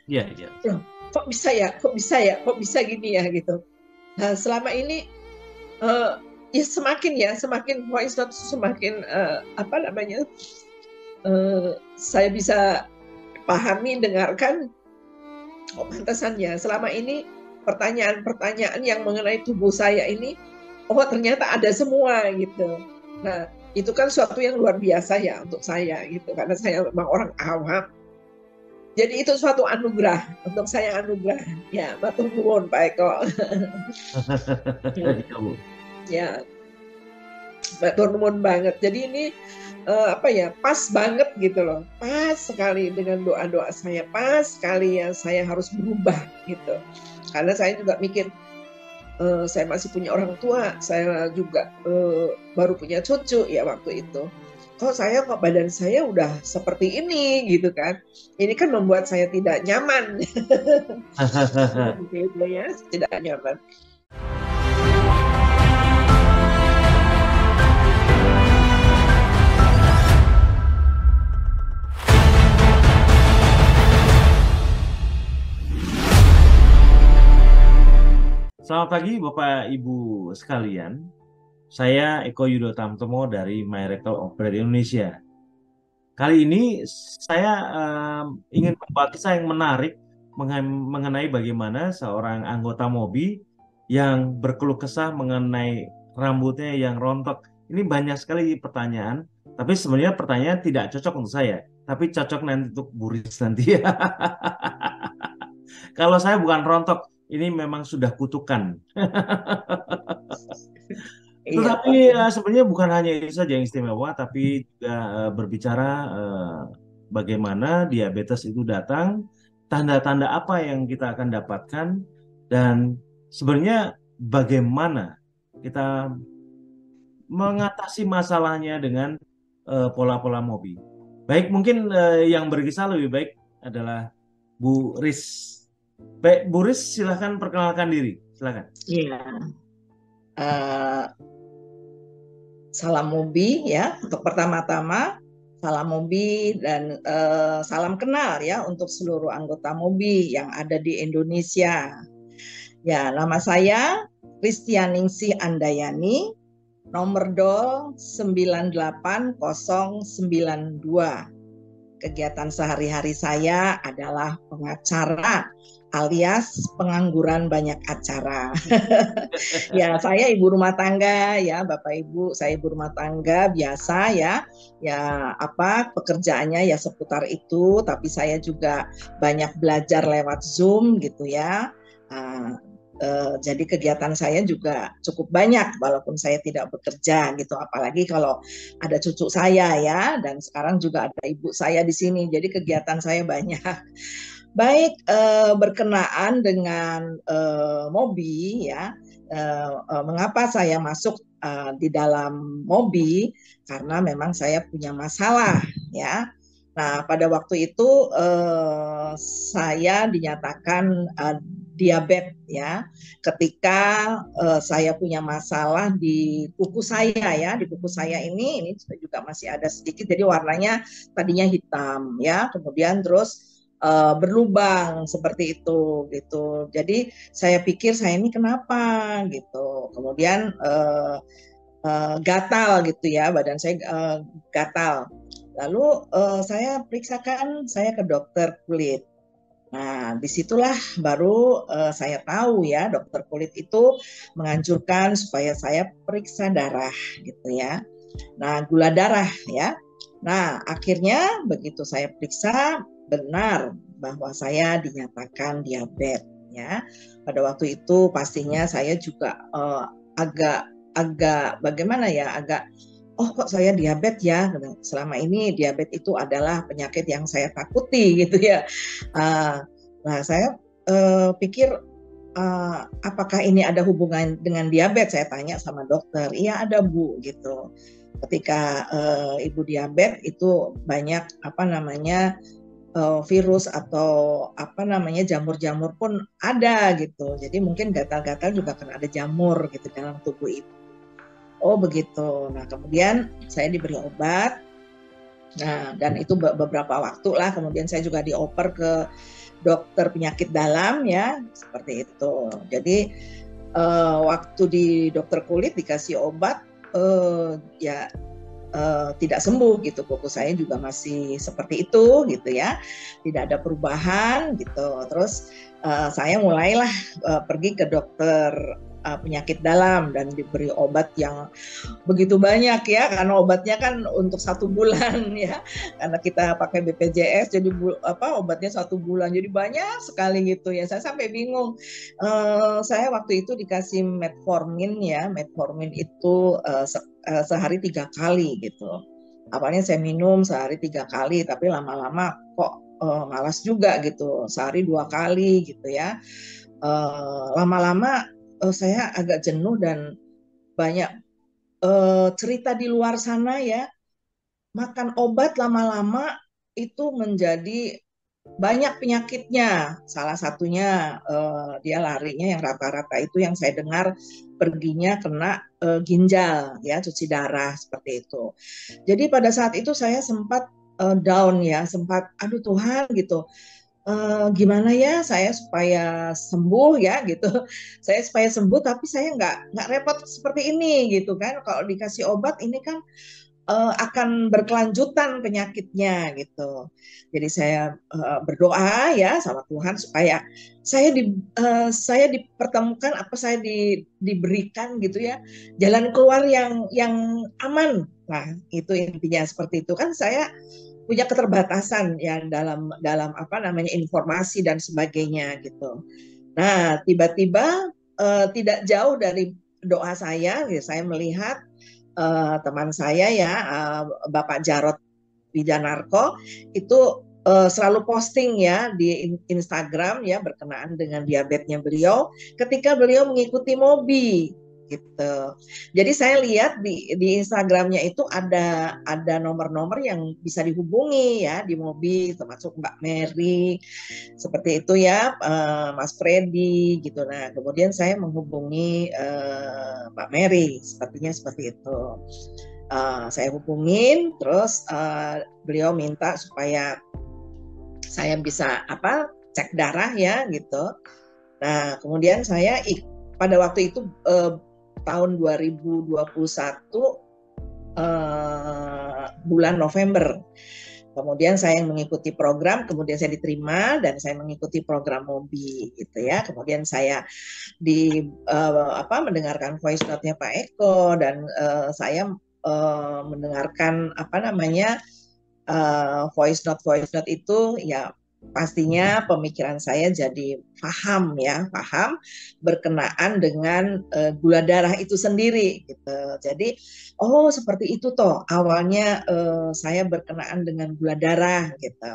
Iya, iya. Loh, kok bisa ya, kok bisa ya, kok bisa gini ya gitu. Nah selama ini eh, semakin voice note semakin apa namanya, saya bisa pahami, dengarkan. Oh, pantesan ya selama ini pertanyaan-pertanyaan yang mengenai tubuh saya ini, oh ternyata ada semua gitu. Nah itu kan suatu yang luar biasa ya untuk saya gitu, karena saya memang orang awam. Jadi itu suatu anugerah untuk saya, anugerah. Ya, matur nuwun Pak Eko. Iya, Bu. Ya, matur nuwun banget. Jadi ini apa ya, pas banget gitu loh, pas sekali dengan doa-doa saya, pas sekali ya saya harus berubah gitu. Karena saya juga mikir, saya masih punya orang tua, saya juga baru punya cucu ya waktu itu. Kok badan saya udah seperti ini gitu kan? Ini kan membuat saya tidak nyaman, gitu ya, tidak nyaman. Selamat pagi Bapak Ibu sekalian. Saya Eko Yudo Tamtomo dari Miracle of Bread Indonesia. Kali ini saya ingin membawa kisah yang menarik mengenai bagaimana seorang anggota MOBI yang berkeluh kesah mengenai rambutnya yang rontok. Ini banyak sekali pertanyaan, tapi sebenarnya pertanyaan tidak cocok untuk saya, tapi cocok nanti untuk Buris nanti ya. Kalau saya bukan rontok, ini memang sudah kutukan. Iya Tetapi Pak. sebenarnya bukan hanya itu saja yang istimewa, tapi juga berbicara bagaimana diabetes itu datang, tanda-tanda apa yang kita akan dapatkan, dan sebenarnya bagaimana kita mengatasi masalahnya dengan pola-pola MOBI. Baik, mungkin yang berkisah lebih baik adalah Bu Riz. Baik, Bu Riz, silahkan perkenalkan diri. Silahkan. Iya. Eh, Salam Mobi ya untuk pertama-tama, salam Mobi dan salam kenal ya untuk seluruh anggota Mobi yang ada di Indonesia. Ya, nama saya Kristianingsih Andayani, nomor DOL 98092. Kegiatan sehari-hari saya adalah pengacara alias pengangguran banyak acara. Ya, saya ibu rumah tangga ya, Bapak Ibu, saya ibu rumah tangga biasa ya. Ya, apa pekerjaannya ya seputar itu, tapi saya juga banyak belajar lewat Zoom gitu ya. Nah, jadi kegiatan saya juga cukup banyak walaupun saya tidak bekerja gitu, apalagi kalau ada cucu saya ya, dan sekarang juga ada ibu saya di sini, jadi kegiatan saya banyak. Baik, berkenaan dengan Mobi ya, mengapa saya masuk di dalam Mobi, karena memang saya punya masalah ya. Nah, pada waktu itu saya dinyatakan diabetes ya, ketika saya punya masalah di kuku saya ya, di kuku saya ini juga masih ada sedikit, jadi warnanya tadinya hitam ya, kemudian terus berlubang seperti itu gitu. Jadi saya pikir saya ini kenapa gitu. Kemudian gatal gitu ya, badan saya gatal. Lalu saya periksakan, saya ke dokter kulit. Nah, disitulah baru saya tahu ya, dokter kulit itu menganjurkan supaya saya periksa darah gitu ya. Nah, gula darah ya. Nah, akhirnya begitu saya periksa, benar bahwa saya dinyatakan diabetes ya. Pada waktu itu pastinya saya juga agak agak bagaimana ya, agak oh kok saya diabetes ya. Selama ini diabetes itu adalah penyakit yang saya takuti gitu ya. Nah, saya pikir apakah ini ada hubungan dengan diabetes? Saya tanya sama dokter. Iya ada Bu gitu. Ketika ibu diabetes itu banyak apa namanya virus atau apa namanya jamur-jamur pun ada gitu. Jadi mungkin gatal-gatal juga kan ada jamur gitu dalam tubuh ibu. Oh begitu. Nah kemudian saya diberi obat. Nah dan itu beberapa waktu lah. Kemudian saya juga dioper ke dokter penyakit dalam ya, seperti itu. Jadi waktu di dokter kulit dikasih obat ya tidak sembuh gitu, kuku saya juga masih seperti itu gitu ya, tidak ada perubahan gitu. Terus saya mulailah pergi ke dokter penyakit dalam dan diberi obat yang begitu banyak ya, karena obatnya kan untuk 1 bulan ya, karena kita pakai BPJS jadi obatnya 1 bulan, jadi banyak sekali gitu ya. Saya sampai bingung. Saya waktu itu dikasih metformin ya, metformin itu sehari 3 kali gitu. Awalnya saya minum sehari 3 kali, tapi lama-lama kok malas juga gitu, sehari 2 kali gitu ya. Lama-lama saya agak jenuh dan banyak cerita di luar sana ya, makan obat lama-lama itu menjadi banyak penyakitnya. Salah satunya dia larinya yang rata-rata itu yang saya dengar perginya kena ginjal ya, cuci darah seperti itu. Jadi pada saat itu saya sempat down ya, sempat aduh Tuhan gitu. Gimana ya saya supaya sembuh ya gitu, saya supaya sembuh tapi saya nggak repot seperti ini gitu kan, kalau dikasih obat ini kan akan berkelanjutan penyakitnya gitu. Jadi saya berdoa ya sama Tuhan supaya saya dipertemukan, saya diberikan gitu ya jalan keluar yang aman. Nah itu intinya seperti itu kan, saya punya keterbatasan ya dalam informasi dan sebagainya gitu. Nah tiba-tiba tidak jauh dari doa saya, ya, saya melihat teman saya ya, Bapak Jarod Wijanarko itu selalu posting ya di Instagram ya berkenaan dengan diabetesnya beliau ketika beliau mengikuti MOBI gitu. Jadi saya lihat di Instagramnya itu ada nomor-nomor yang bisa dihubungi ya di MOBI, termasuk Mbak Mary seperti itu ya, Mas Freddy gitu. Nah kemudian saya menghubungi Mbak Mary, sepertinya seperti itu. Saya hubungin, terus beliau minta supaya saya bisa cek darah ya gitu. Nah kemudian saya pada waktu itu tahun 2021 bulan November. Kemudian saya mengikuti program, kemudian saya diterima dan saya mengikuti program MOBI gitu ya. Kemudian saya mendengarkan voice note-nya Pak Eko dan saya mendengarkan voice note itu ya, pastinya pemikiran saya jadi paham berkenaan dengan gula darah itu sendiri gitu. Jadi oh seperti itu toh awalnya saya berkenaan dengan gula darah gitu.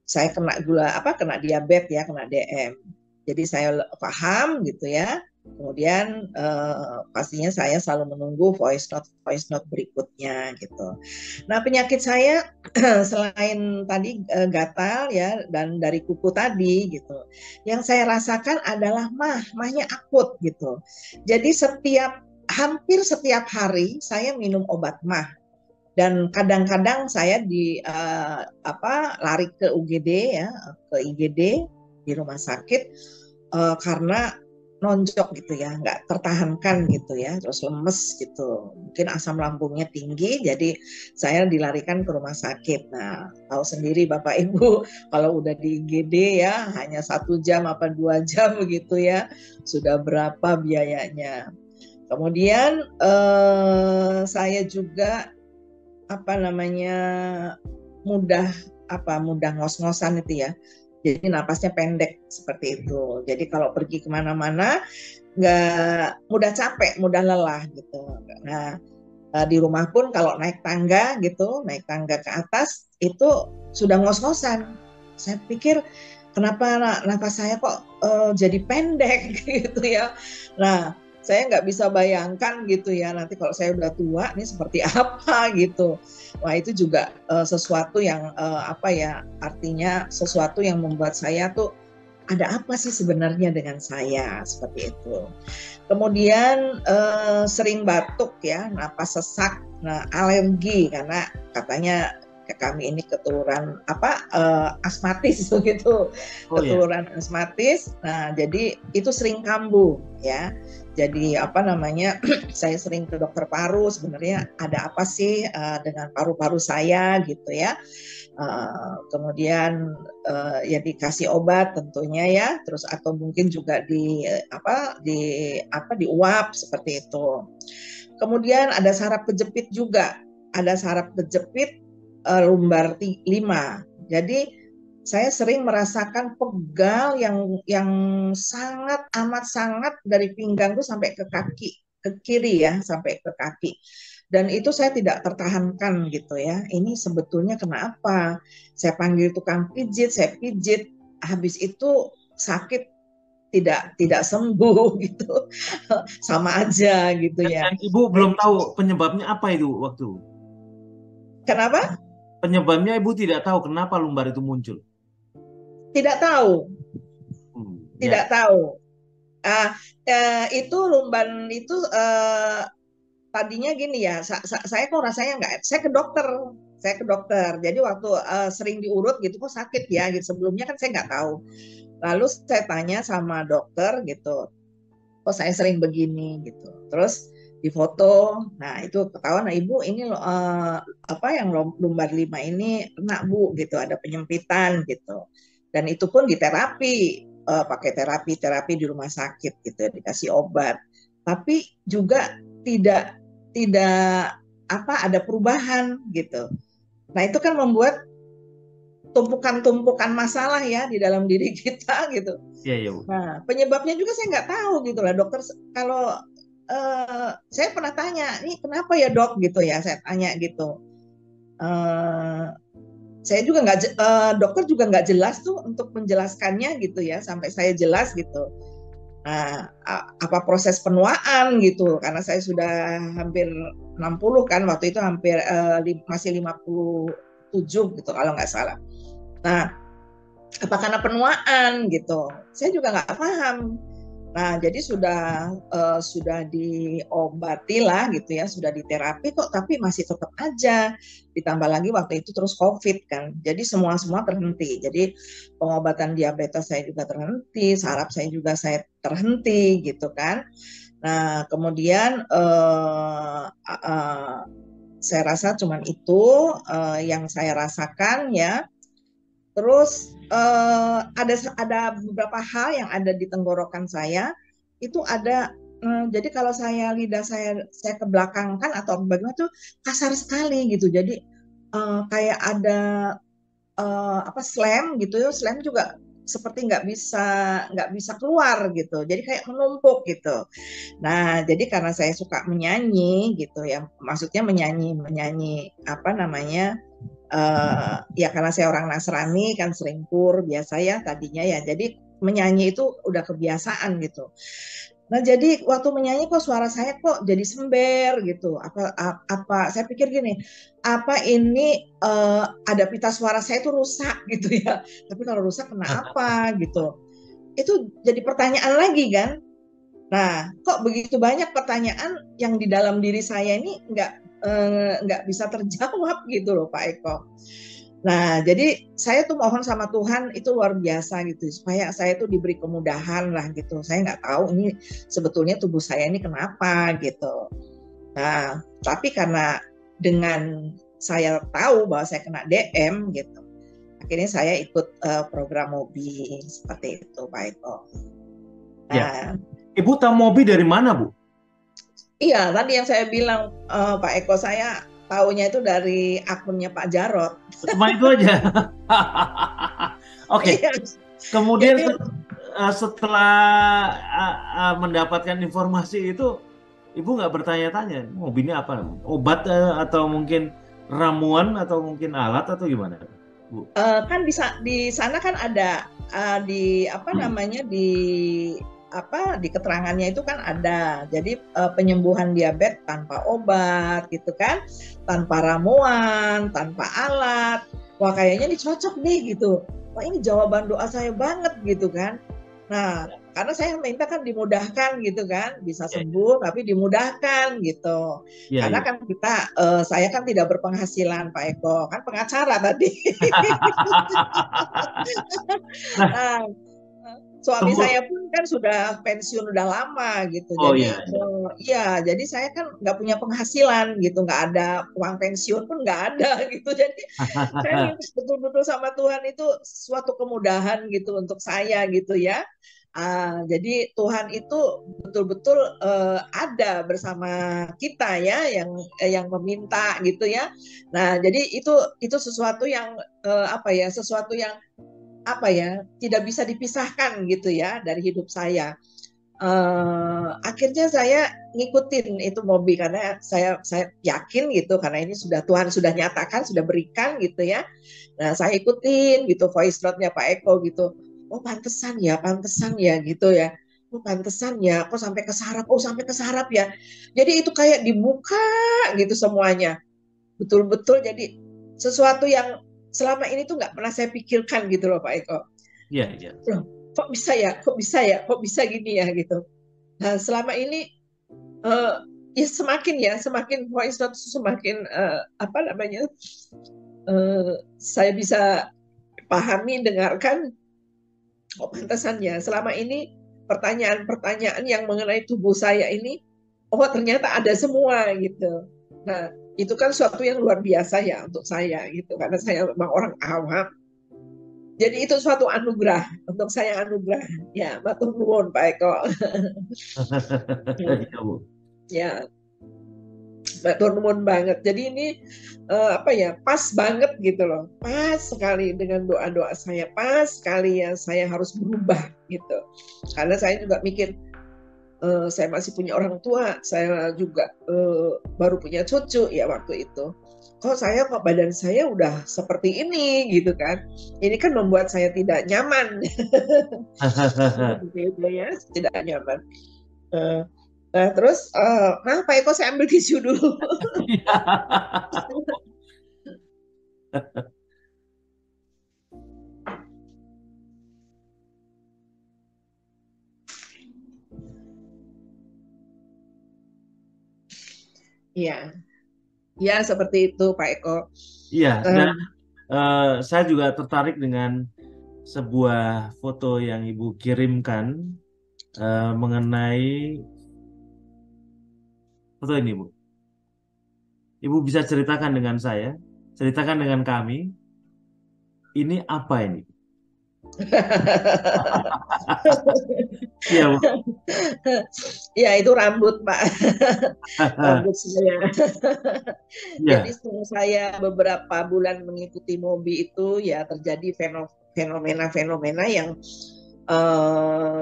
Saya kena diabetes ya, kena DM. Jadi saya paham gitu ya. Kemudian pastinya saya selalu menunggu voice note berikutnya gitu. Nah penyakit saya selain tadi gatal ya dan dari kuku tadi gitu, yang saya rasakan adalah mahnya akut gitu. Jadi hampir setiap hari saya minum obat mah, dan kadang-kadang saya lari ke UGD ya, ke IGD di rumah sakit karena nonjok gitu ya, nggak tertahankan gitu ya, terus lemes gitu, mungkin asam lambungnya tinggi, jadi saya dilarikan ke rumah sakit. Nah tahu sendiri Bapak Ibu kalau udah di IGD ya hanya 1 jam 2 jam begitu ya, sudah berapa biayanya. Kemudian saya juga mudah ngos-ngosan itu ya. Jadi napasnya pendek seperti itu. Jadi kalau pergi kemana-mana nggak, mudah capek, mudah lelah gitu. Nah di rumah pun kalau naik tangga ke atas itu sudah ngos-ngosan. Saya pikir kenapa nafas saya kok jadi pendek gitu ya. Nah saya nggak bisa bayangkan gitu ya, nanti kalau saya udah tua ini seperti apa gitu. Wah itu juga sesuatu yang artinya sesuatu yang membuat saya tuh ada apa sih sebenarnya dengan saya, seperti itu. Kemudian sering batuk ya, napas sesak, alergi karena katanya kami ini keturunan asmatis begitu, Oh ya. keturunan asmatis. Nah, jadi itu sering kambuh ya. Jadi saya sering ke dokter paru, sebenarnya ada apa sih dengan paru-paru saya gitu ya. Kemudian ya dikasih obat tentunya ya, terus atau mungkin juga diuap seperti itu. Kemudian ada saraf kejepit juga, ada saraf kejepit lumbar 5. Jadi saya sering merasakan pegal yang sangat amat sangat dari pinggangku sampai ke kaki, ke kiri ya, sampai ke kaki. Dan itu saya tidak tertahankan gitu ya. Ini sebetulnya kenapa? Saya panggil tukang pijit, saya pijit, habis itu sakit tidak sembuh gitu. Sama aja gitu ya. Dan Ibu belum tahu penyebabnya apa itu waktu. Kenapa? Penyebabnya Ibu tidak tahu kenapa lumbar itu muncul. Tidak tahu, Ya. tidak tahu. Itu lumban itu tadinya gini ya, saya kok rasanya nggak, saya ke dokter. Jadi waktu sering diurut gitu kok sakit ya, gitu. Sebelumnya kan saya nggak tahu. Lalu saya tanya sama dokter gitu, kok saya sering begini gitu. Terus difoto, nah itu ketahuan, nah ibu ini yang lumbar 5 ini kena bu gitu, ada penyempitan gitu. Dan itu pun diterapi, pakai terapi di rumah sakit gitu, dikasih obat. Tapi juga tidak ada perubahan gitu. Nah itu kan membuat tumpukan-tumpukan masalah ya di dalam diri kita gitu. Iya, iya, Bu. Nah penyebabnya juga saya nggak tahu gitu lah dokter. Kalau saya pernah tanya, ini kenapa ya dok gitu ya, saya tanya gitu. Saya juga dokter juga nggak jelas tuh untuk menjelaskannya gitu ya, sampai saya jelas gitu. Nah, apa proses penuaan gitu, karena saya sudah hampir 60 kan, waktu itu hampir masih 57 gitu kalau nggak salah. Nah, apa karena penuaan gitu, saya juga nggak paham. Nah, jadi sudah diobati lah gitu ya, sudah diterapi kok, tapi masih tetap aja. Ditambah lagi waktu itu terus COVID kan, jadi semua terhenti. Jadi pengobatan diabetes saya juga terhenti, saraf saya juga terhenti gitu kan. Nah, kemudian saya rasa cuman itu yang saya rasakan ya. Terus ada beberapa hal yang ada di tenggorokan saya itu ada, jadi kalau lidah saya ke belakang kan atau bagaimana tuh kasar sekali gitu. Jadi kayak ada slam gitu ya, slam juga seperti nggak bisa keluar gitu. Jadi kayak menumpuk gitu. Nah, jadi karena saya suka menyanyi gitu ya, maksudnya menyanyi apa namanya? Ya karena saya orang Nasrani kan sering kur biasa ya tadinya ya, jadi menyanyi itu udah kebiasaan gitu. Nah jadi waktu menyanyi kok suara saya kok jadi sember gitu, apa saya pikir gini, apa ini ada pita suara saya itu rusak gitu ya, tapi kalau rusak kena apa gitu, itu jadi pertanyaan lagi kan. Nah, kok begitu banyak pertanyaan yang di dalam diri saya ini nggak bisa terjawab gitu loh Pak Eko. Nah, jadi saya tuh mohon sama Tuhan itu luar biasa gitu, supaya saya tuh diberi kemudahan lah gitu. Saya nggak tahu ini sebetulnya tubuh saya ini kenapa gitu. Nah, tapi karena dengan saya tahu bahwa saya kena DM gitu, akhirnya saya ikut program MOBI seperti itu Pak Eko. Ya. Nah, Ibu tahu MOBI dari mana, Bu? iya, tadi yang saya bilang Pak Eko, saya taunya itu dari akunnya Pak Jarot. Cuma itu aja. Oke. Iya. Kemudian Jadi, setelah mendapatkan informasi itu, Ibu nggak bertanya-tanya, MOBI ini apa? Obat atau mungkin ramuan atau mungkin alat atau gimana, Bu? kan di sana kan ada di apa namanya di keterangannya itu kan ada. Jadi penyembuhan diabetes tanpa obat gitu kan, tanpa ramuan, tanpa alat. Wah kayaknya ini cocok nih gitu. Wah ini jawaban doa saya banget gitu kan. Nah, karena saya minta kan dimudahkan gitu kan, bisa sembuh tapi dimudahkan gitu. Iya, Karena iya. kan kita, saya kan tidak berpenghasilan Pak Eko, kan pengacara tadi. Nah, Nah, suami sembuh. saya pun kan sudah pensiun udah lama gitu. Oh Jadi iya, iya. ya, jadi saya kan nggak punya penghasilan gitu, nggak ada uang pensiun pun nggak ada gitu. Jadi saya minta betul-betul sama Tuhan itu suatu kemudahan gitu untuk saya gitu ya. Jadi Tuhan itu betul-betul ada bersama kita ya, yang meminta gitu ya. Nah, jadi itu sesuatu yang apa ya, sesuatu yang apa ya, tidak bisa dipisahkan gitu ya dari hidup saya. Akhirnya saya ngikutin itu Mobi karena saya yakin gitu, karena ini sudah Tuhan sudah nyatakan, sudah berikan gitu ya. Nah, saya ikutin gitu voice note-nya Pak Eko gitu. Oh, pantesan ya gitu ya. Oh, pantesan ya, kok sampai ke saraf, oh sampai ke saraf ya. Jadi itu kayak dibuka gitu semuanya. Betul-betul jadi sesuatu yang selama ini tuh nggak pernah saya pikirkan gitu loh Pak Eko. Iya, iya. Loh, kok bisa ya, kok bisa ya, kok bisa gini ya gitu. Nah, selama ini uh, ya semakin voice note semakin apa namanya, saya bisa pahami, dengarkan. Oh, pantasannya selama ini pertanyaan-pertanyaan yang mengenai tubuh saya ini, oh ternyata ada semua gitu. Nah, itu kan suatu yang luar biasa ya untuk saya gitu, karena saya memang orang awam. Jadi itu suatu anugerah untuk saya, anugerah. Ya, matur nuwun Pak Eko. Iya, Bu. Ya, matur nuwun banget. Jadi ini apa ya, pas banget gitu loh, pas sekali dengan doa-doa saya, pas sekali ya saya harus berubah gitu. Karena saya juga mikir, saya masih punya orang tua, saya juga baru punya cucu ya waktu itu. Kok badan saya udah seperti ini gitu kan? Ini kan membuat saya tidak nyaman, gitu ya, tidak nyaman. Eh, Nah terus, Pak Eko saya ambil tisu dulu. Iya. Iya, ya seperti itu Pak Eko. Iya, Eh, dan saya juga tertarik dengan sebuah foto yang Ibu kirimkan mengenai foto ini, Bu. Ibu bisa ceritakan dengan saya, ceritakan dengan kami, ini apa ini? Iya, Bu. Ya itu rambut Pak, rambut saya. Jadi Iya, setelah saya beberapa bulan mengikuti Mobi itu ya terjadi fenomena-fenomena yang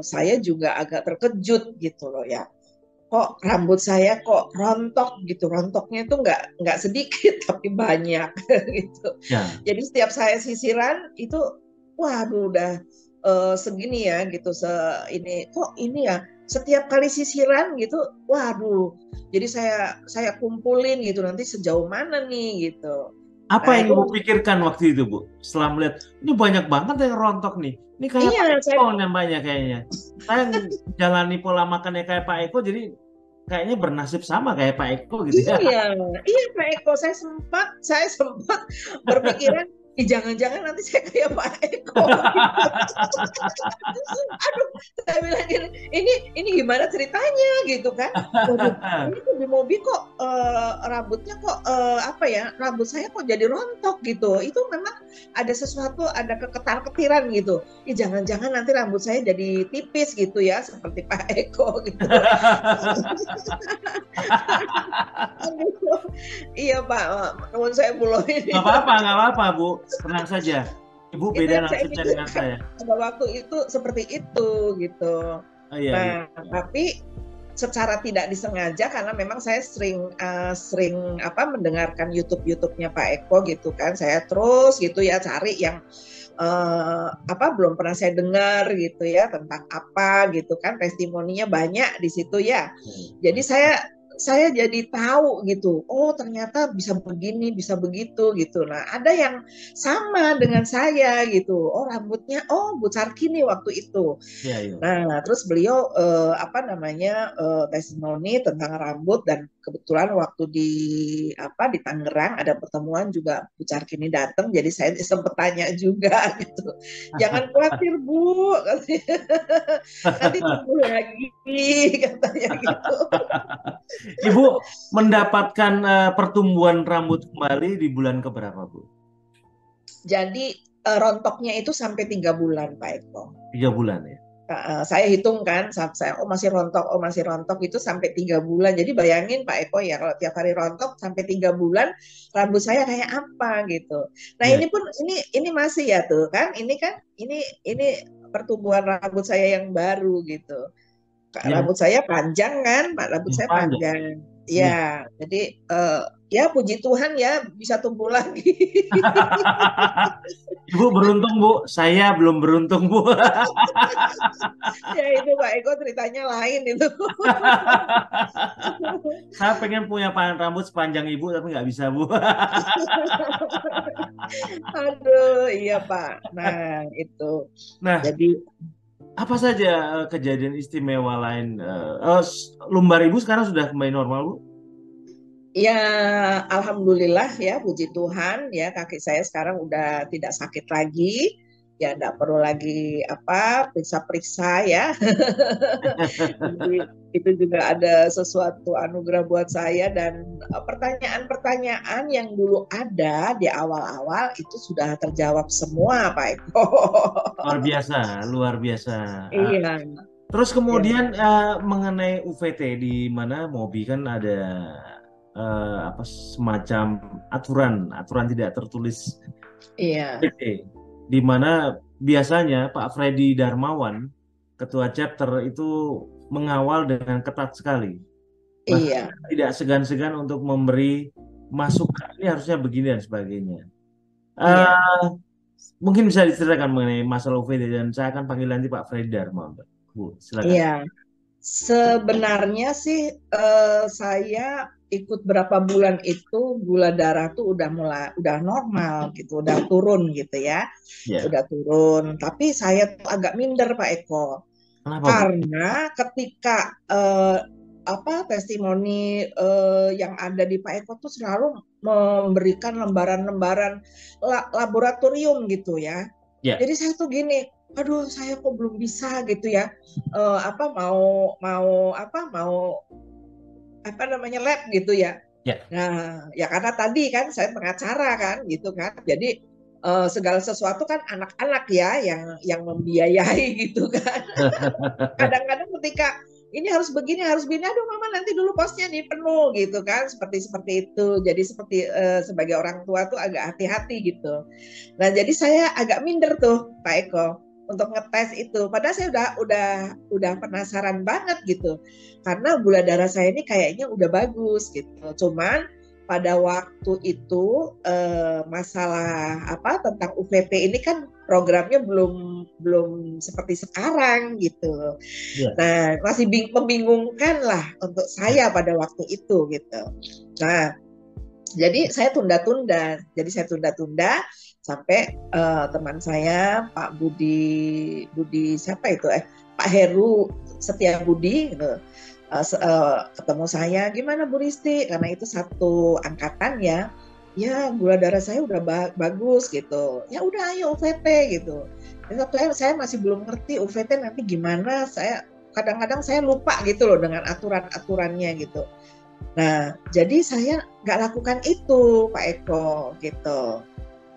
saya juga agak terkejut gitu loh ya. Kok rambut saya kok rontok gitu, rontoknya itu nggak sedikit tapi banyak gitu. ya. Jadi setiap saya sisiran itu, waduh udah segini ya gitu, ini kok ini ya, setiap kali sisiran gitu, waduh. Jadi saya kumpulin gitu, nanti sejauh mana nih gitu. Apa Nah yang itu Ibu pikirkan waktu itu, Bu? Setelah melihat, ini banyak banget yang rontok nih. Ini kayak Pak iya Eko nampaknya kayaknya. Saya jalani pola makannya kayak Pak Eko, jadi kayaknya bernasib sama kayak Pak Eko gitu ya. iya, iya Pak Eko, saya sempat berpikiran, jangan-jangan nanti saya kayak Pak Eko gitu. Aduh, saya bilang gini, ini gimana ceritanya gitu kan? Waduh, ini tuh di mobil kok rambutnya kok apa ya? Rambut saya kok jadi rontok gitu. Itu memang ada sesuatu, ada keketar-ketiran gitu. Jangan-jangan nanti rambut saya jadi tipis gitu ya, seperti Pak Eko gitu. Iya Pak, namun saya belum ini. Nggak apa-apa, Bu. Tenang saja. Ibu Itu beda yang saya nasibnya dengan pikirkan saya. pada waktu itu, seperti itu gitu. Oh, iya, iya. Nah, tapi secara tidak disengaja karena memang saya sering apa mendengarkan YouTube-nya Pak Eko gitu kan. Saya terus gitu ya cari yang apa belum pernah saya dengar gitu ya, tentang apa gitu kan, testimoninya banyak di situ ya. Jadi saya saya jadi tahu gitu. Oh, ternyata bisa begini, bisa begitu gitu. Nah, ada yang sama dengan saya gitu. Oh, rambutnya oh Bu Sarkini waktu itu. Ya, ya. Nah, terus beliau apa namanya testimoni tentang rambut dan kebetulan waktu di apa di Tangerang ada pertemuan juga Bu Carkini datang, jadi saya sempat tanya juga gitu. Jangan khawatir Bu, katanya. Nanti tunggu lagi katanya gitu. Ibu mendapatkan pertumbuhan rambut kembali di bulan keberapa, Bu? Jadi rontoknya itu sampai 3 bulan Pak Eko. 3 bulan ya. Saya hitung kan, saya oh masih rontok itu sampai 3 bulan. Jadi bayangin Pak Eko ya kalau tiap hari rontok sampai 3 bulan, rambut saya kayak apa gitu. Nah Ya. ini pun ini masih ya tuh kan, ini pertumbuhan rambut saya yang baru gitu. Yang Rambut saya panjang kan, rambut yang saya panjang. panjang. Ya. Ya, jadi ya puji Tuhan ya bisa tumbuh lagi. Ibu beruntung, Bu. Saya belum beruntung, Bu. Ya itu Pak Eko ceritanya lain itu. Saya pengen punya rambut sepanjang Ibu, tapi nggak bisa, Bu. Aduh, iya Pak. Nah, itu. Nah, Jadi apa saja kejadian istimewa lain? Lumbar Ibu sekarang sudah kembali normal, Bu? ya alhamdulillah ya puji Tuhan ya kaki saya sekarang udah tidak sakit lagi. Ya enggak perlu lagi apa periksa-periksa ya. Jadi itu juga ada sesuatu anugerah buat saya dan pertanyaan-pertanyaan yang dulu ada di awal-awal itu sudah terjawab semua Pak Eko. Luar biasa, luar biasa. Iya, Terus ya, kemudian mengenai UVT di mana Mobi kan ada apa semacam aturan, aturan tidak tertulis iya, UVT, di mana biasanya Pak Freddy Darmawan, ketua chapter itu mengawal dengan ketat sekali, bahkan iya, tidak segan-segan untuk memberi masukan ini harusnya begini dan sebagainya. iya. Eh, Mungkin bisa diceritakan mengenai masalah UVT dan saya akan panggil nanti Pak Freddy Darmawan, Bu, silakan. Iya, sebenarnya sih saya ikut berapa bulan itu gula darah tuh udah mulai udah normal gitu, udah turun gitu ya, Ya, udah turun. Tapi saya tuh agak minder Pak Eko kenapa, Bu? karena ketika apa testimoni yang ada di Pak Eko tuh selalu memberikan lembaran-lembaran laboratorium gitu ya. Ya, Jadi saya tuh gini, aduh saya kok belum bisa gitu ya, apa apa namanya lab gitu ya. ya. Nah ya karena tadi kan saya pengacara kan gitu kan, jadi segala sesuatu kan anak-anak ya yang membiayai gitu kan. Kadang-kadang ketika ini harus begini, aduh mama nanti dulu posnya nih penuh gitu kan, seperti seperti itu. Jadi seperti sebagai orang tua tuh agak hati-hati gitu. Nah, jadi saya agak minder tuh Pak Eko untuk ngetes itu. Padahal saya udah penasaran banget gitu. Karena gula darah saya ini kayaknya udah bagus gitu. Cuman pada waktu itu masalah apa tentang UVT ini kan programnya belum belum seperti sekarang gitu. Ya. Nah, masih membingungkan lah untuk saya pada waktu itu gitu. Nah, jadi saya tunda-tunda. Jadi saya tunda-tunda sampai teman saya Pak Budi Budi siapa itu Pak Heru Setia Budi gitu. Ketemu saya gimana Bu Risti karena itu satu angkatan ya. Ya gula darah saya udah bagus gitu. Ya udah ayo UVT gitu. Saya masih belum ngerti UVT nanti gimana. Saya kadang-kadang saya lupa gitu loh dengan aturan-aturannya gitu. Nah, jadi saya nggak lakukan itu, Pak Eko, gitu.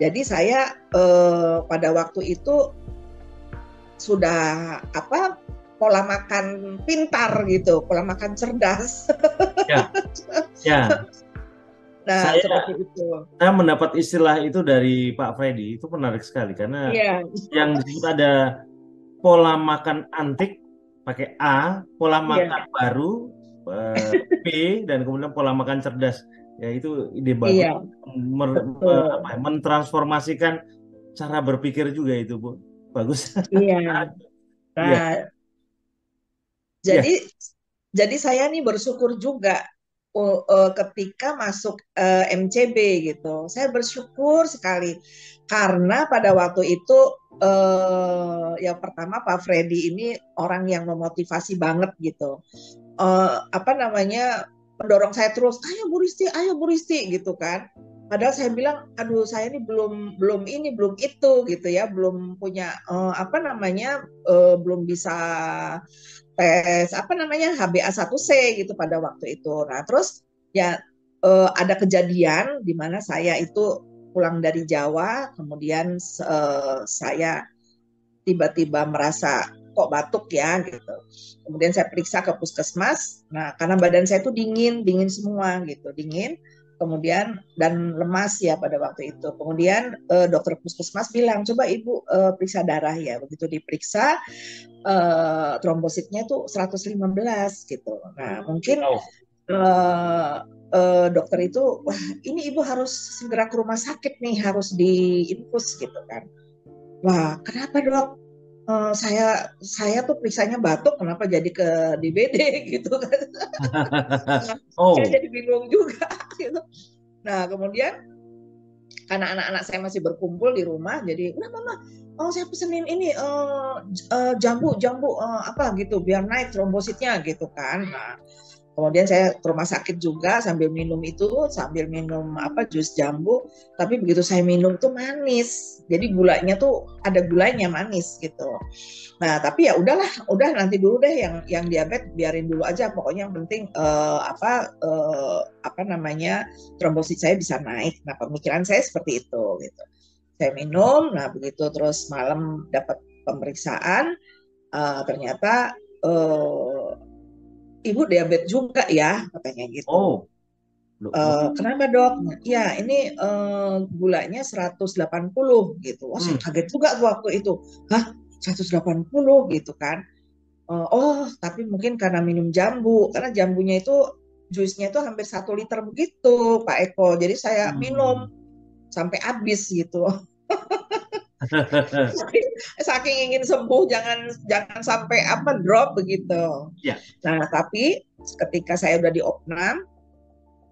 Jadi saya pada waktu itu sudah apa pola makan pintar gitu, pola makan cerdas. Ya, ya. Nah, Saya seperti itu. saya mendapat istilah itu dari Pak Freddy itu menarik sekali karena Iya, yang disebut ada pola makan antik pakai A, pola iya, makan baru P, dan kemudian pola makan cerdas. Ya itu ide bagus. iya, Apa betul. ya, mentransformasikan cara berpikir juga itu, Bu. Bagus. Iya. Iya, Nah, iya, jadi saya nih bersyukur juga ketika masuk MCB gitu. Saya bersyukur sekali karena pada waktu itu yang pertama Pak Freddy ini orang yang memotivasi banget gitu. Apa namanya, mendorong saya terus, ayo Bu Risti gitu kan. Padahal saya bilang, aduh saya ini belum ini belum itu gitu ya, belum punya apa namanya, belum bisa tes apa namanya HbA1c gitu pada waktu itu. Nah terus ya ada kejadian di mana saya itu pulang dari Jawa, kemudian saya tiba-tiba merasa kok batuk ya gitu. Kemudian saya periksa ke puskesmas. Nah, karena badan saya itu dingin, dingin semua gitu, dingin. Kemudian dan lemas ya pada waktu itu. Kemudian dokter puskesmas bilang, coba ibu periksa darah ya. Begitu diperiksa, trombositnya tuh 115 gitu. Nah, mungkin Oh. dokter itu, wah ini ibu harus segera ke rumah sakit nih, harus diinfus gitu kan. Wah, kenapa dok? Saya tuh periksanya batuk, kenapa jadi ke DBD gitu kan? Saya Oh. jadi bingung juga gitu. Nah kemudian karena anak-anak saya masih berkumpul di rumah, jadi udah mama, saya pesenin ini jambu apa gitu biar naik trombositnya gitu kan. Nah kemudian saya ke rumah sakit juga sambil minum itu, sambil minum apa jus jambu. Tapi begitu saya minum tuh manis. Jadi gulanya tuh ada gulanya manis gitu. Nah, tapi ya udahlah, udah nanti dulu deh yang diabetes biarin dulu aja. Pokoknya yang penting apa namanya trombosit saya bisa naik. Nah, pemikiran saya seperti itu gitu. Saya minum, nah begitu terus malam dapat pemeriksaan, ternyata ibu diabetes juga ya katanya gitu. Oh. Loh. Kenapa dok? Ya ini gulanya 180 gitu. Wah saya Hmm. kaget juga waktu itu. Hah 180 gitu kan. Oh tapi mungkin karena minum jambu. Karena jambunya itu jusnya itu hampir 1 liter begitu Pak Eko. Jadi saya minum Hmm. sampai habis gitu. Saking ingin sembuh jangan jangan sampai apa drop begitu. Ya. Nah tapi ketika saya udah di opnam,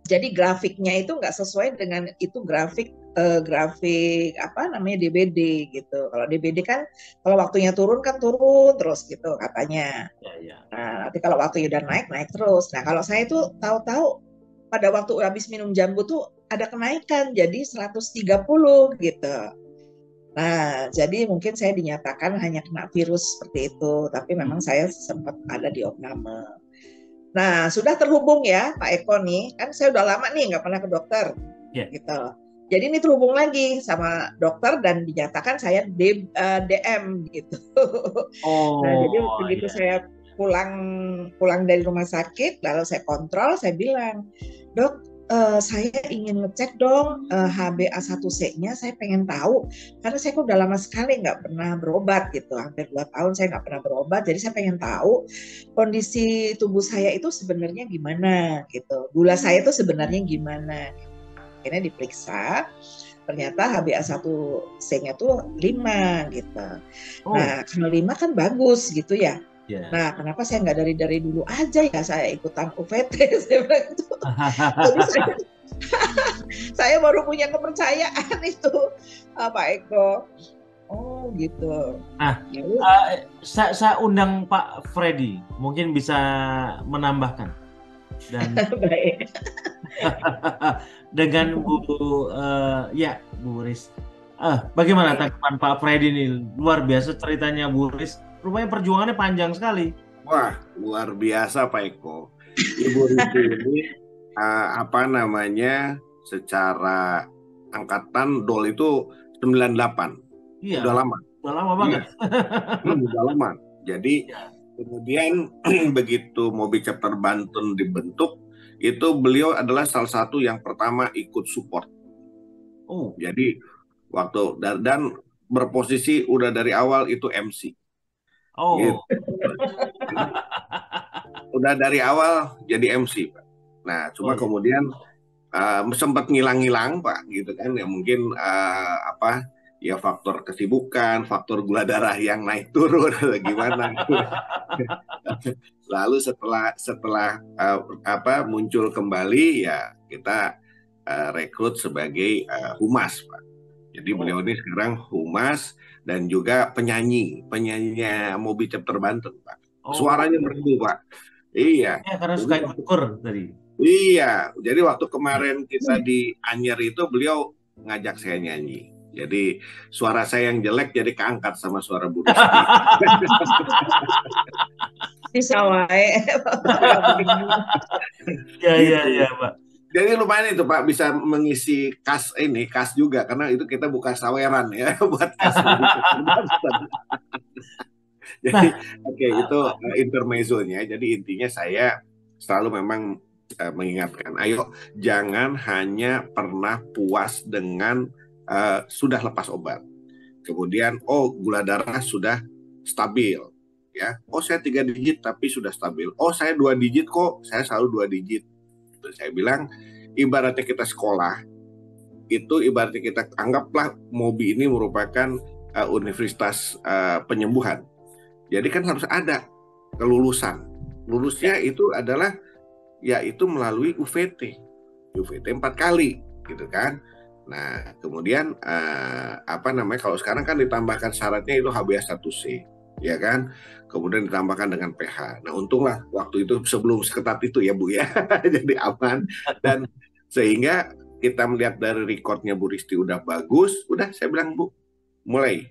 jadi grafiknya itu nggak sesuai dengan itu grafik apa namanya DBD gitu. Kalau DBD kan kalau waktunya turun kan turun terus gitu katanya. Ya, ya. Nah, nanti kalau waktunya udah naik naik terus. Nah, kalau saya itu tahu-tahu pada waktu habis minum jambu tuh ada kenaikan jadi 130 gitu. Nah, jadi mungkin saya dinyatakan hanya kena virus seperti itu, tapi memang saya sempat ada di opname. Nah, sudah terhubung ya Pak Eko nih, kan saya udah lama nih nggak pernah ke dokter, Ya. gitu. Jadi ini terhubung lagi sama dokter dan dinyatakan saya DM gitu. Nah, jadi Oh, begitu ya. saya pulang pulang dari rumah sakit, lalu saya kontrol, saya bilang, dok, saya ingin ngecek dong HbA1c-nya, saya pengen tahu karena saya kok udah lama sekali nggak pernah berobat gitu, hampir 2 tahun saya nggak pernah berobat, jadi saya pengen tahu kondisi tubuh saya itu sebenarnya gimana gitu, gula saya itu sebenarnya gimana. Akhirnya diperiksa, ternyata HbA1c-nya tuh 5 gitu. Oh, Nah, kalau 5 kan bagus gitu ya. ya. Nah, kenapa saya nggak dari dulu aja ya saya ikutan UVT? Saya bilang gitu. Jadi saya baru punya kepercayaan itu, Pak Eko. Oh gitu. Nah, Ya saya undang Pak Freddy, mungkin bisa menambahkan dan baik. dengan ya Bu Riz. Bagaimana tanggapan Pak Freddy ini? Luar biasa ceritanya Bu Riz. Rupanya perjuangannya panjang sekali. Wah, luar biasa Pak Eko. Ibu Riti ini apa namanya secara angkatan DOL itu 98. Iya, Udah lama. udah lama Iya, banget. udah lama. Jadi Ya. kemudian begitu Mobi Chapter Banten dibentuk, itu beliau adalah salah satu yang pertama ikut support. Oh, Jadi waktu dan berposisi udah dari awal itu MC. Gitu. oh. Udah dari awal jadi MC, Pak. Nah, Oh cuma ya. kemudian sempat ngilang-ngilang, Pak, gitu kan? Ya mungkin apa ya faktor kesibukan, faktor gula darah yang naik turun atau gimana. Lalu setelah setelah apa muncul kembali ya kita rekrut sebagai humas, Pak. Jadi beliau ini sekarang humas dan juga penyanyinya Moby Chapter Banten, Pak. Suaranya merdu, Pak. Iya. Ya, karena suka ukur tadi. Iya, jadi waktu kemarin kita di Anyer itu beliau ngajak saya nyanyi. Jadi suara saya yang jelek jadi keangkat sama suara Bu Risti. Bisa wae. Gitu. Ya, Pak. Jadi lumayan itu Pak bisa mengisi kas juga karena itu kita buka saweran ya buat kas. Jadi oke, itu intermezzonya. Jadi intinya saya selalu memang mengingatkan, ayo jangan hanya pernah puas dengan sudah lepas obat. Kemudian gula darah sudah stabil ya. Saya 3 digit tapi sudah stabil. Saya 2 digit kok, saya selalu 2 digit. Terus saya bilang ibaratnya kita sekolah itu ibaratnya kita anggaplah Mobi ini merupakan universitas penyembuhan. Jadi kan harus ada kelulusan. Lulusnya itu adalah yaitu melalui UVT 4 kali gitu kan. Nah kemudian apa namanya kalau sekarang kan ditambahkan syaratnya itu HbA1c ya kan, kemudian ditambahkan dengan pH. Nah untunglah waktu itu sebelum seketat itu ya Bu ya jadi aman. Dan sehingga kita melihat dari recordnya Bu Risti udah bagus, udah saya bilang Bu mulai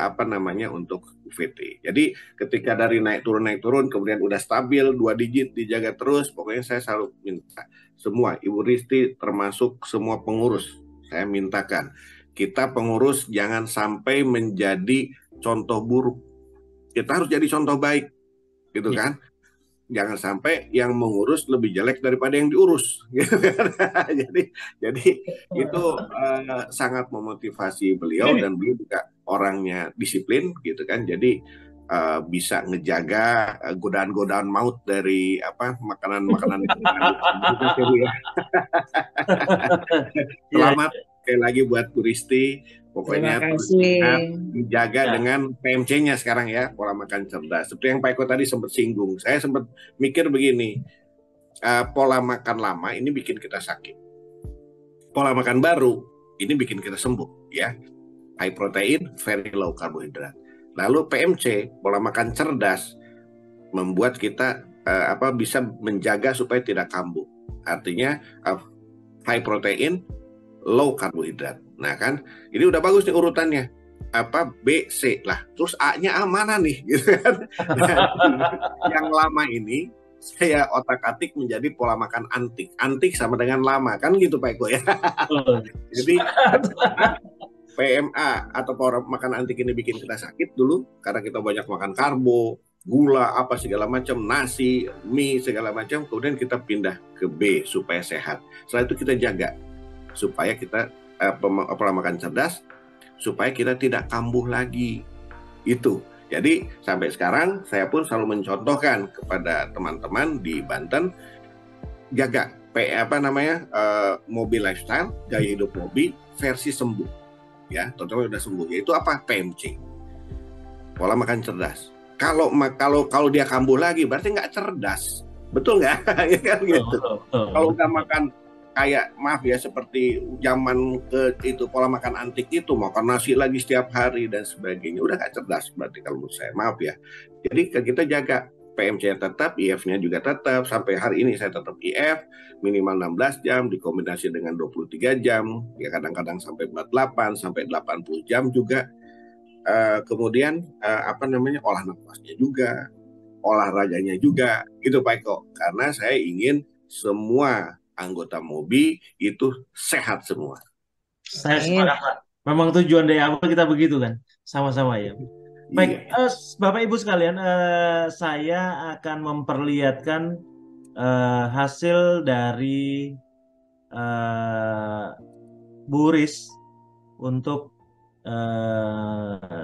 apa namanya untuk UVT. Jadi ketika dari naik turun kemudian udah stabil 2 digit dijaga terus, pokoknya saya selalu minta semua Ibu Risti termasuk semua pengurus, saya mintakan kita pengurus jangan sampai menjadi contoh buruk. Kita harus jadi contoh baik gitu kan. Jangan sampai yang mengurus lebih jelek daripada yang diurus gitu kan. jadi itu sangat memotivasi beliau dan beliau juga orangnya disiplin gitu kan. Jadi bisa ngejaga godaan-godaan maut dari apa makanan-makanan itu. Selamat sekali lagi buat Bu Risti. Pokoknya terus dijaga dengan PMC-nya sekarang ya, pola makan cerdas. Seperti yang Pak Eko tadi sempat singgung. Saya sempat mikir begini, pola makan lama ini bikin kita sakit. Pola makan baru ini bikin kita sembuh ya. High protein, very low karbohidrat. Lalu PMC, pola makan cerdas, membuat kita bisa menjaga supaya tidak kambuh. Artinya high protein, low karbohidrat. Nah kan, ini udah bagus nih urutannya. B, C lah. Terus A-nya mana nih? Gitu kan. Yang lama ini saya otak-atik menjadi pola makan antik. Antik sama dengan lama kan gitu Pak Eko ya. Jadi PMA atau pola makan antik ini bikin kita sakit dulu karena kita banyak makan karbo, gula apa segala macam, nasi, mie segala macam. Kemudian kita pindah ke B supaya sehat. Setelah itu kita jaga supaya kita pola makan cerdas supaya kita tidak kambuh lagi itu. Jadi sampai sekarang saya pun selalu mencontohkan kepada teman-teman di Banten jaga Mobi lifestyle, gaya hidup Mobi versi sembuh ya, terutama udah sembuh yaitu apa PMC, pola makan cerdas. Kalau dia kambuh lagi berarti nggak cerdas, betul nggak? Ya kan gitu. Kalau udah makan kayak maaf ya seperti zaman itu pola makan antik itu makan nasi lagi setiap hari dan sebagainya udah gak cerdas berarti kalau menurut saya, maaf ya. Jadi kita jaga PMC tetap, IF-nya juga tetap. Sampai hari ini saya tetap IF minimal 16 jam dikombinasi dengan 23 jam ya, kadang-kadang sampai 48 sampai 80 jam juga. Kemudian olah nafasnya juga, olahraganya juga gitu Pak Eko, karena saya ingin semua anggota Mobi itu sehat semua. Saya sepakat Pak. Memang tujuan dari awal kita begitu kan, sama-sama ya. Baik, Bapak Ibu sekalian, saya akan memperlihatkan hasil dari Bu Riz untuk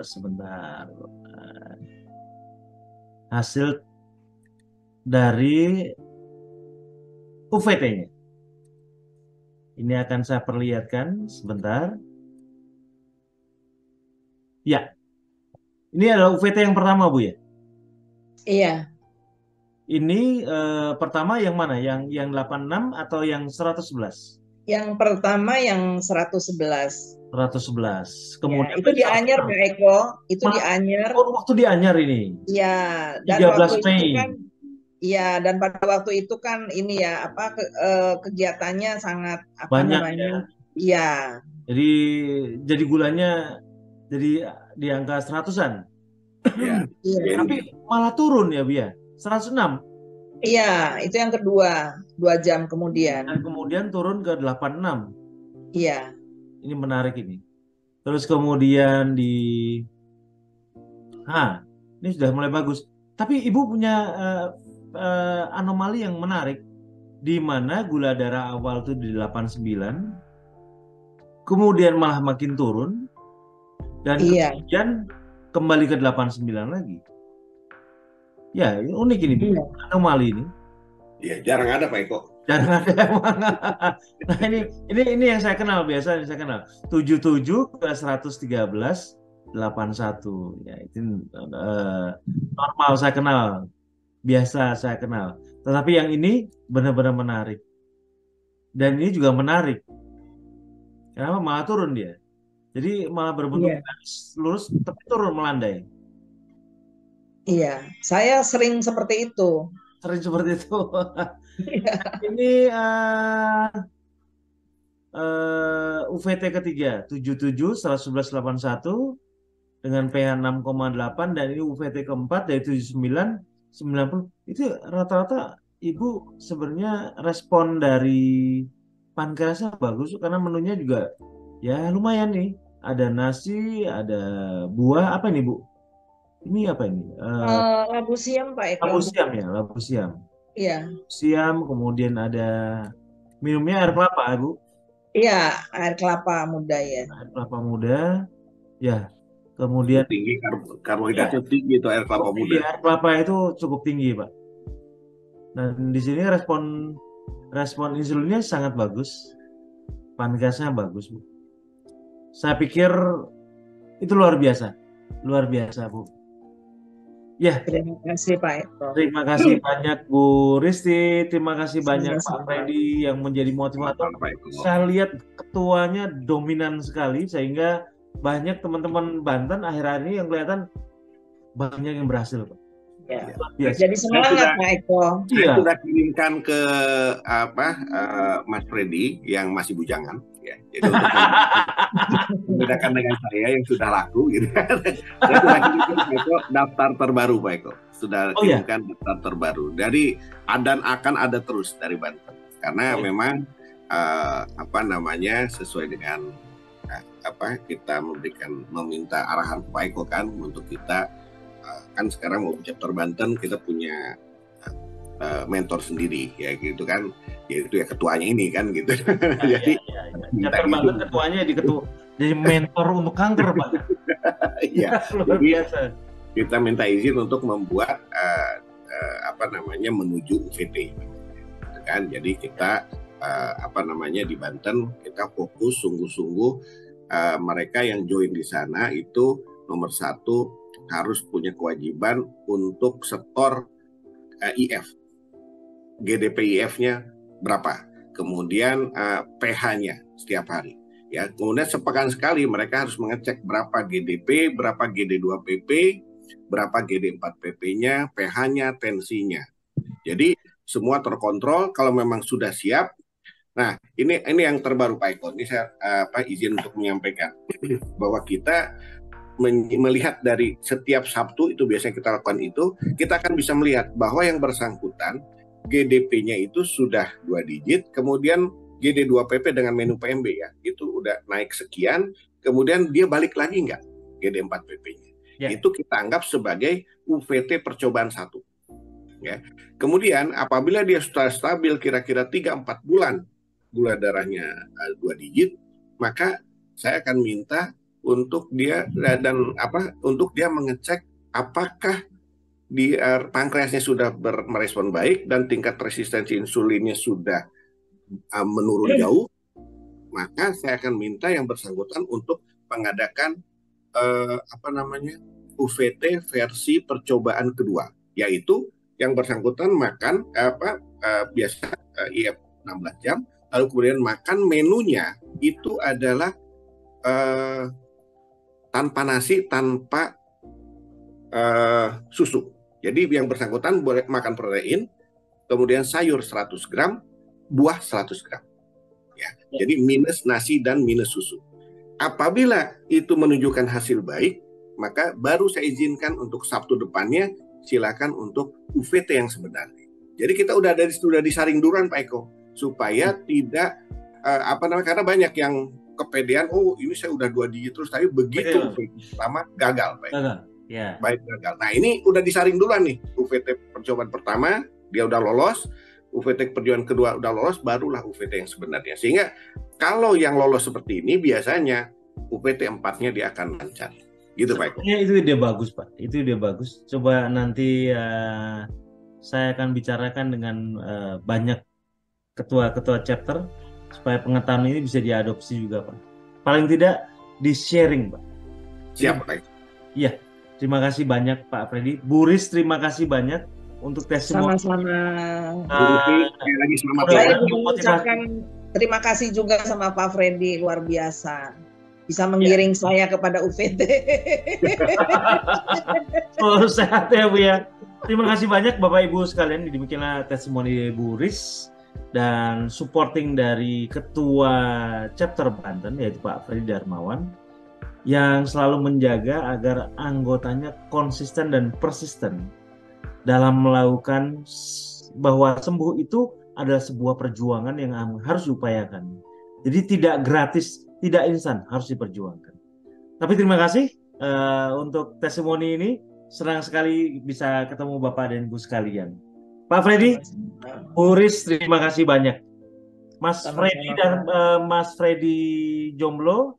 sebentar, hasil dari UVT-nya. Ini akan saya perlihatkan sebentar. Ya, ini adalah UVT yang pertama Bu ya. Iya, Ini pertama yang mana? Yang 86 atau yang 111? yang pertama yang 111. 111. Ya, Kemudian itu tadi di Anyer, 106. Pak Eko. Itu di Ma- Anyer. Oh, waktu di Anyar ini. Ya, dan 13 waktu itu Mei. kan, ya, dan pada waktu itu kan ini ya, apa kegiatannya sangat apa Banyak namanya? ya. Iya, Jadi gulanya jadi di angka seratusan. Ya, iya, Tapi Jadi malah turun ya, Bia. 106. iya, itu yang kedua, 2 jam kemudian. Dan kemudian turun ke 86. Iya, Ini menarik ini. Terus kemudian ini sudah mulai bagus. Tapi Ibu punya anomali yang menarik, di mana gula darah awal itu di 89, kemudian malah makin turun, dan iya, kemudian kembali ke 89 lagi. Ya, ini unik ini, Bu. iya, Anomali ini. ya jarang ada Pak Eko. Jarang ada emang. Nah, ini yang saya kenal, biasa yang saya kenal. 77 ke 113 81. Ya, itu normal saya kenal, biasa saya kenal. Tetapi yang ini benar-benar menarik. Dan ini juga menarik. Kenapa malah turun dia? Jadi malah berbentuk iya, lurus tapi turun melandai. iya. Saya sering seperti itu. Sering seperti itu. Iya, Ini UVT ketiga 77 111 81 dengan pH 6,8, dan ini UVT keempat dari 79 90. Itu rata-rata Ibu sebenarnya respon dari pankreasnya bagus karena menunya juga ya lumayan nih. Ada nasi, ada buah, apa ini Bu? Ini apa ini? labu siam, Pak Eko. Labu siam ya, labu siam. Iya, Siam, kemudian ada minumnya air kelapa, Bu. iya, air kelapa muda ya. Air kelapa muda, ya. Itu Kemudian tinggi ya, karbohidratnya tinggi itu air kelapa cukup tinggi, muda. air kelapa itu cukup tinggi, Pak. Dan di sini respon respon insulinnya sangat bagus, pankreasnya bagus, Bu. Saya pikir itu luar biasa, Bu. Ya, Terima kasih, Pak Eko. terima kasih banyak Bu Risti, terima kasih banyak Pak Sama-sama. Freddy yang menjadi motivator. Sama-sama, Pak Eko. Saya lihat ketuanya dominan sekali sehingga banyak teman-teman Banten akhir-akhir ini yang kelihatan banyak yang berhasil, Pak. Ya. Luar biasa. Jadi semangat, Pak Eko. Saya Iya. sudah kirimkan ke Mas Freddy yang masih bujangan, ya. Jadi untuk membedakan dengan saya yang sudah laku, gitu. Saya sudah kirimkan Pak Eko daftar terbaru, Pak Eko. Sudah Oh ya. kirimkan daftar terbaru. Dari dan akan ada terus dari Banten, karena Oh, ya. memang sesuai dengan kita meminta arahan Pak Eko kan untuk kita kan sekarang mau chapter Banten kita punya mentor sendiri ya gitu kan, yaitu ya ketuanya ini kan gitu. Jadi chapter Banten ketuanya jadi mentor untuk kanker, Pak. Iya. Luar biasa. Kita minta izin untuk membuat menuju UVT gitu kan. Jadi kita di Banten kita fokus sungguh-sungguh mereka yang join di sana itu nomor 1 harus punya kewajiban untuk setor IF. GDP-IF-nya berapa, kemudian pH-nya setiap hari. Ya, kemudian sepekan sekali mereka harus mengecek berapa GDP, berapa GD2PP, berapa GD4PP-nya, pH-nya, tensinya. Jadi semua terkontrol. Kalau memang sudah siap. Nah, ini yang terbaru Pak Eko. Ini saya izin untuk menyampaikan bahwa kita melihat dari setiap Sabtu itu biasanya kita lakukan itu, kita akan bisa melihat bahwa yang bersangkutan GDP-nya itu sudah 2 digit, kemudian GD2PP dengan menu PMB ya, itu udah naik sekian, kemudian dia balik lagi nggak GD4PP-nya. Ya. Itu kita anggap sebagai UVT percobaan 1. Ya. Kemudian apabila dia sudah stabil kira-kira 3-4 bulan, gula darahnya 2 digit, maka saya akan minta untuk dia untuk dia mengecek apakah di pankreasnya sudah merespon baik dan tingkat resistensi insulinnya sudah menurun jauh, maka saya akan minta yang bersangkutan untuk mengadakan apa namanya UVT versi percobaan kedua, yaitu yang bersangkutan makan biasa IF 16 jam, lalu kemudian makan menunya itu adalah tanpa nasi, tanpa susu. Jadi yang bersangkutan boleh makan protein, kemudian sayur 100 gram, buah 100 gram. Ya. Jadi minus nasi dan minus susu. Apabila itu menunjukkan hasil baik, maka baru saya izinkan untuk Sabtu depannya, silakan untuk UVT yang sebenarnya. Jadi kita sudah disaring duluan Pak Eko, supaya tidak karena banyak yang kepedean, oh ini saya udah 2 digit terus, tapi begitu UVT pertama gagal Pak Eko. Baik gagal. Nah ini udah disaring duluan nih, UVT percobaan pertama dia udah lolos, UVT percobaan kedua udah lolos, barulah UVT yang sebenarnya. Sehingga kalau yang lolos seperti ini biasanya UVT 4-nya dia akan lancar. Gitu Pak Eko. Itu ide bagus Pak, itu ide bagus. Coba nanti saya akan bicarakan dengan banyak ketua-ketua chapter supaya pengetahuan ini bisa diadopsi juga Pak. Paling tidak di sharing Pak. Siap Pak Eko. Iya. Terima kasih banyak Pak Freddy. Bu Riz, terima kasih banyak untuk testimoni. Sama-sama. Lagi selamat Saya mengucapkan terima kasih juga sama Pak Freddy, luar biasa. Bisa menggiring saya kepada UVT. Oh, sehat ya Bu ya. Terima kasih banyak Bapak Ibu sekalian. Demikianlah testimoni Bu Riz dan supporting dari Ketua Chapter Banten yaitu Pak Freddy Darmawan, yang selalu menjaga agar anggotanya konsisten dan persisten dalam melakukan bahwa sembuh itu adalah sebuah perjuangan yang harus diupayakan. Jadi tidak gratis, tidak instan, harus diperjuangkan. Tapi terima kasih untuk testimoni ini. Senang sekali bisa ketemu Bapak dan Ibu sekalian. Pak Freddy, Bu Riz, terima kasih banyak. Mas Freddy dan Mas Freddy Jomblo.